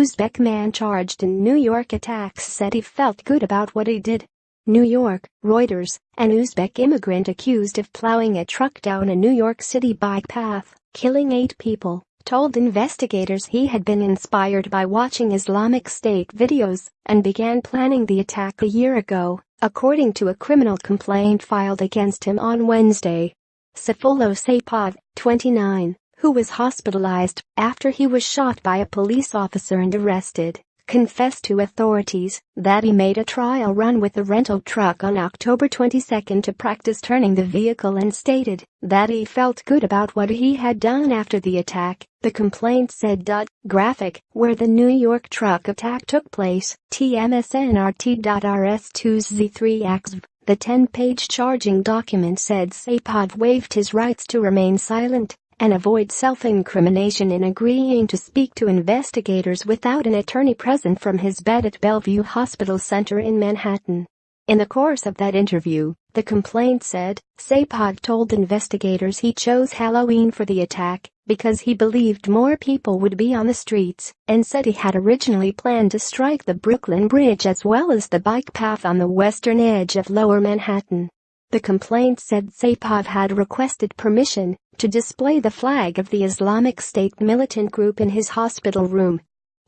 Uzbek man charged in New York attacks said he felt good about what he did. New York, Reuters, an Uzbek immigrant accused of plowing a truck down a New York City bike path, killing 8 people, told investigators he had been inspired by watching Islamic State videos and began planning the attack a year ago, according to a criminal complaint filed against him on Wednesday. Sayfullo Saipov, 29, who was hospitalized after he was shot by a police officer and arrested, confessed to authorities that he made a trial run with the rental truck on October 22 to practice turning the vehicle and stated that he felt good about what he had done after the attack, the complaint said. Graphic, where the New York truck attack took place, tmsnrt.rs 2z3xv. The 10-page charging document said Saipov waived his rights to remain silent and avoid self-incrimination in agreeing to speak to investigators without an attorney present from his bed at Bellevue Hospital Center in Manhattan. In the course of that interview, the complaint said, Saipov told investigators he chose Halloween for the attack because he believed more people would be on the streets, and said he had originally planned to strike the Brooklyn Bridge as well as the bike path on the western edge of Lower Manhattan. The complaint said Saipov had requested permission to display the flag of the Islamic State militant group in his hospital room.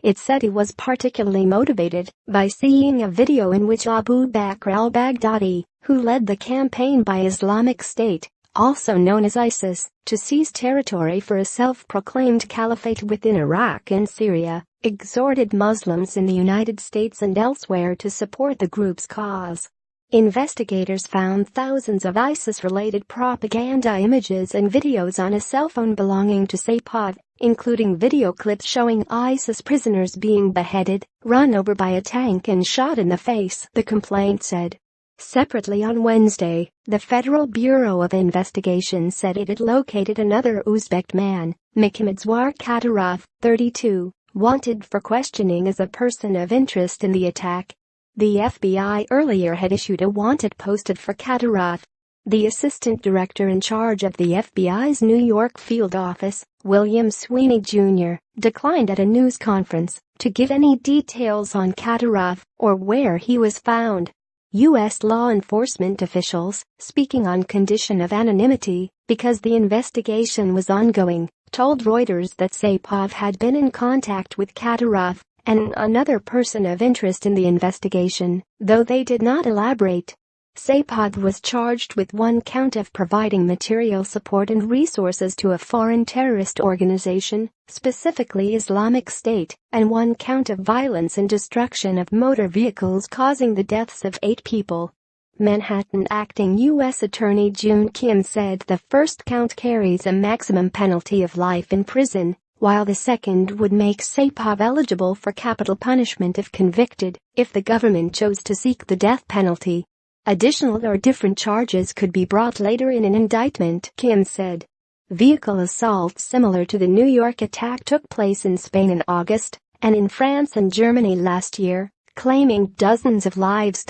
It said he was particularly motivated by seeing a video in which Abu Bakr al-Baghdadi, who led the campaign by Islamic State, also known as ISIS, to seize territory for a self-proclaimed caliphate within Iraq and Syria, exhorted Muslims in the United States and elsewhere to support the group's cause. Investigators found thousands of ISIS-related propaganda images and videos on a cell phone belonging to Saipov, including video clips showing ISIS prisoners being beheaded, run over by a tank and shot in the face, the complaint said. Separately on Wednesday, the Federal Bureau of Investigation said it had located another Uzbek man, Muhammadzwar Kadyrov, 32, wanted for questioning as a person of interest in the attack. The FBI earlier had issued a wanted posted for Kadyrov. The assistant director in charge of the FBI's New York field office, William Sweeney Jr., declined at a news conference to give any details on Kadyrov or where he was found. U.S. law enforcement officials, speaking on condition of anonymity because the investigation was ongoing, told Reuters that Saipov had been in contact with Kadyrov and another person of interest in the investigation, though they did not elaborate. Saipov was charged with 1 count of providing material support and resources to a foreign terrorist organization, specifically Islamic State, and 1 count of violence and destruction of motor vehicles causing the deaths of 8 people. Manhattan Acting U.S. Attorney June Kim said the first count carries a maximum penalty of life in prison, while the second would make Saipov eligible for capital punishment if convicted, if the government chose to seek the death penalty. Additional or different charges could be brought later in an indictment, Kim said. Vehicle assaults similar to the New York attack took place in Spain in August and in France and Germany last year, claiming dozens of lives.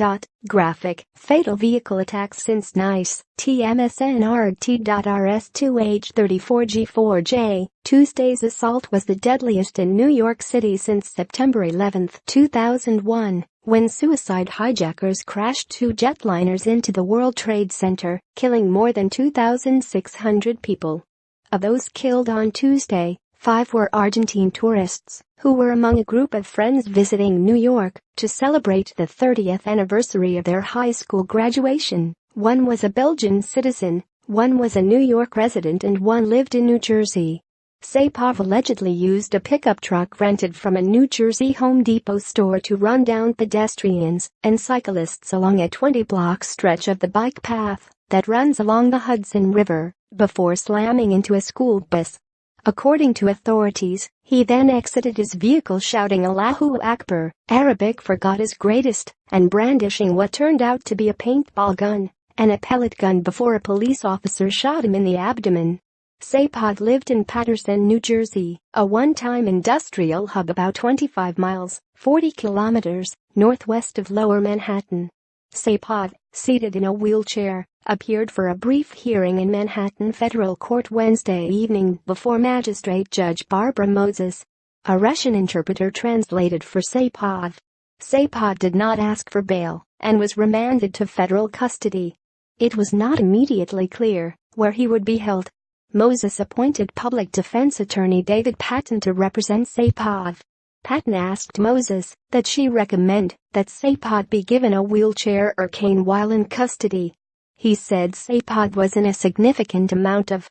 Graphic, fatal vehicle attacks since Nice, tmsnrt.rs 2H34G4J. Tuesday's assault was the deadliest in New York City since September 11, 2001, when suicide hijackers crashed 2 jetliners into the World Trade Center, killing more than 2,600 people. Of those killed on Tuesday, 5 were Argentine tourists, who were among a group of friends visiting New York to celebrate the 30th anniversary of their high school graduation. 1 was a Belgian citizen, 1 was a New York resident and 1 lived in New Jersey. Saipov allegedly used a pickup truck rented from a New Jersey Home Depot store to run down pedestrians and cyclists along a 20-block stretch of the bike path that runs along the Hudson River, before slamming into a school bus. According to authorities, he then exited his vehicle shouting Allahu Akbar, Arabic for God is greatest, and brandishing what turned out to be a paintball gun and a pellet gun before a police officer shot him in the abdomen. Saipov lived in Paterson, New Jersey, a one-time industrial hub about 25 miles, 40 kilometers, northwest of Lower Manhattan. Saipov, seated in a wheelchair, appeared for a brief hearing in Manhattan Federal Court Wednesday evening before Magistrate Judge Barbara Moses. A Russian interpreter translated for Saipov. Saipov did not ask for bail and was remanded to federal custody. It was not immediately clear where he would be held. Moses appointed public defense attorney David Patton to represent Saipov. Patton asked Moses that she recommend that Saipov be given a wheelchair or cane while in custody. He said Saipov was in a significant amount of